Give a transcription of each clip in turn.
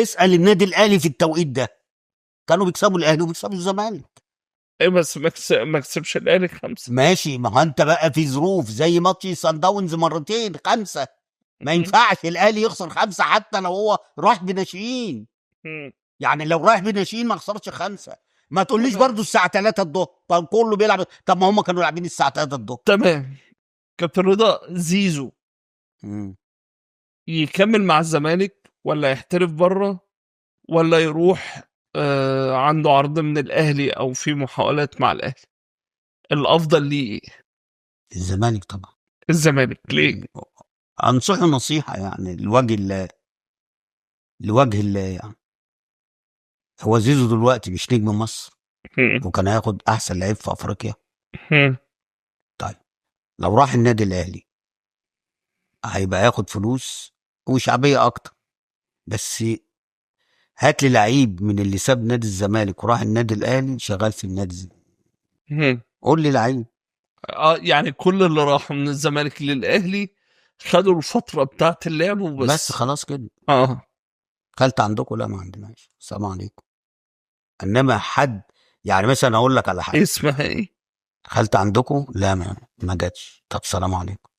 اسال النادي الاهلي في التوقيت ده كانوا بيكسبوا الاهلي وبيكسبوا الزمالك. ايه بس ما كسبش الاهلي 5. ماشي، ما هو انت بقى في ظروف زي ماتش سان داونز مرتين 5، ما ينفعش الاهلي يخسر 5 حتى لو هو راح بناشئين. يعني لو رايح بناشئين ما خسرش 5. ما تقوليش برضو الساعه 3 الظهر، طب كله بيلعب، طب ما هم كانوا لاعبين الساعه 3 الظهر. تمام. كابتن رضا، زيزو يكمل مع الزمالك ولا يحترف بره ولا يروح عنده عرض من الاهلي او في محاولات مع الاهلي؟ الافضل ليه ايه؟ الزمالك طبعا. الزمالك ليه؟ انصحه نصيحه يعني لوجه الله، لوجه الله يعني. هو زيزو دلوقتي مش نجم مصر وكان هياخد احسن لعيب في افريقيا. طيب لو راح النادي الاهلي هيبقى ياخد فلوس وشعبيه اكتر، بس هات لي لعيب من اللي ساب نادي الزمالك وراح النادي الاهلي شغال في النادي الزمالك، قول لي لعيب. يعني كل اللي راحوا من الزمالك للاهلي خدوا الفتره بتاعت اللعب وبس. بس خلاص كده. خالت عندكم؟ لا ما عندناش. السلام عليكم. انما حد يعني مثلا اقول لك على حاجه، اسمها ايه؟ خالت عندكم؟ لا ما جاتش. طب سلام عليكم.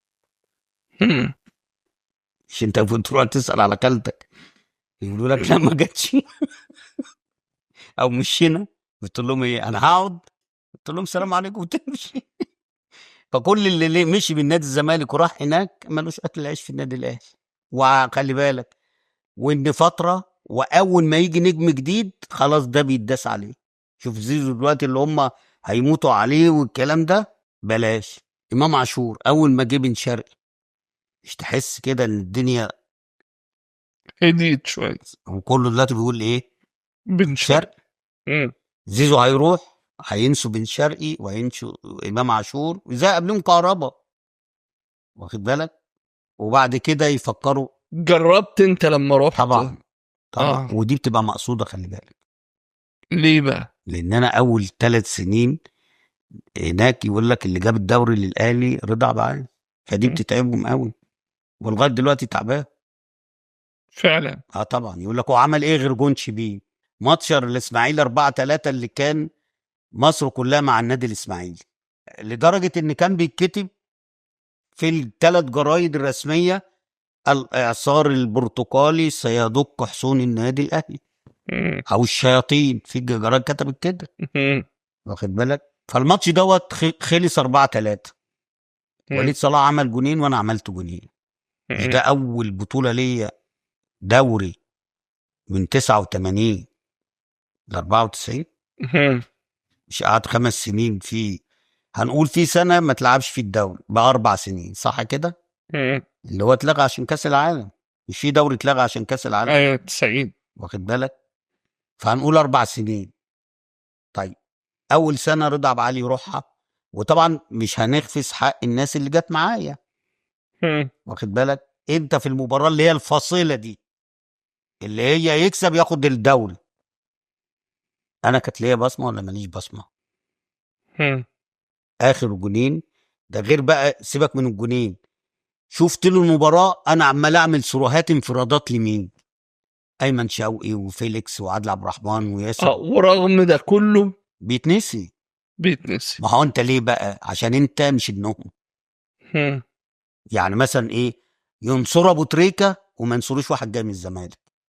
مش انت بتروح تسال على خالتك يقولوا لك لا ما جاتش او مشينا، قلت لهم ايه انا هقعد، قلت لهم سلام عليكم وتمشي. فكل اللي مشي من نادي الزمالك وراح هناك ملوش اكل عيش في النادي الاهلي. وخلي بالك وان فتره واول ما يجي نجم جديد خلاص ده بيتداس عليه. شوف زيزو دلوقتي اللي هم هيموتوا عليه والكلام ده بلاش. امام عاشور اول ما جه بن شرقي مش تحس كده ان الدنيا هديت شويه؟ وكله دلوقتي بيقول ايه؟ بن شرقي. زيزو هيروح هينسوا بن شرقي وهينسوا امام عاشور وزي قبلهم كهربا، واخد بالك؟ وبعد كده يفكروا. جربت انت لما رحت؟ طبعا طبعا. ودي بتبقى مقصوده، خلي بالك. ليه بقى؟ لان انا اول 3 سنين هناك يقول لك اللي جاب الدوري للاهلي رضا عبد العال، فدي بتتعبهم قوي ولغايه دلوقتي تعبان فعلا. طبعا. يقول لك هو عمل ايه غير جون شبيه؟ ماتشر الاسماعيلي 4-3 اللي كان مصر كلها مع النادي الاسماعيلي، لدرجه ان كان بيتكتب في ال3 جرايد الرسميه الاعصار البرتقالي سيدق حصون النادي الاهلي او الشياطين، في جرايد كتبت كده، واخد بالك؟ فالماتش دوت خلص 4-3. وليد صلاح عمل جونين وانا عملت جونين. مش ده اول بطوله ليا دوري من 89 ل 94؟ مش قعد 5 سنين في، هنقول في سنه ما تلعبش في الدوري ب4 سنين، صح كده؟ اللي هو اتلغى عشان كاس العالم. مش في دوري اتلغى عشان كاس العالم؟ ايوه 90. واخد بالك؟ فهنقول 4 سنين. طيب اول سنه رضا عبد العال يروحها، وطبعا مش هنخفز حق الناس اللي جت معايا، واخد بالك؟ انت في المباراه اللي هي الفاصله دي اللي هي يكسب ياخد الدوري، انا كانت ليا بصمه ولا ماليش بصمه؟ اخر جونين ده غير بقى، سيبك من الجونين، شفت له المباراه انا عمال اعمل سروهات انفرادات لمين؟ ايمن شوقي وفيليكس وعادل عبد الرحمن وياسر. ورغم ده كله بيتنسي. بيتنسي. ما هو انت ليه بقى؟ عشان انت مش ابنهم. يعني مثلا ايه؟ ينصر ابو تريكه وما ينصروش واحد جاي من الزمالك.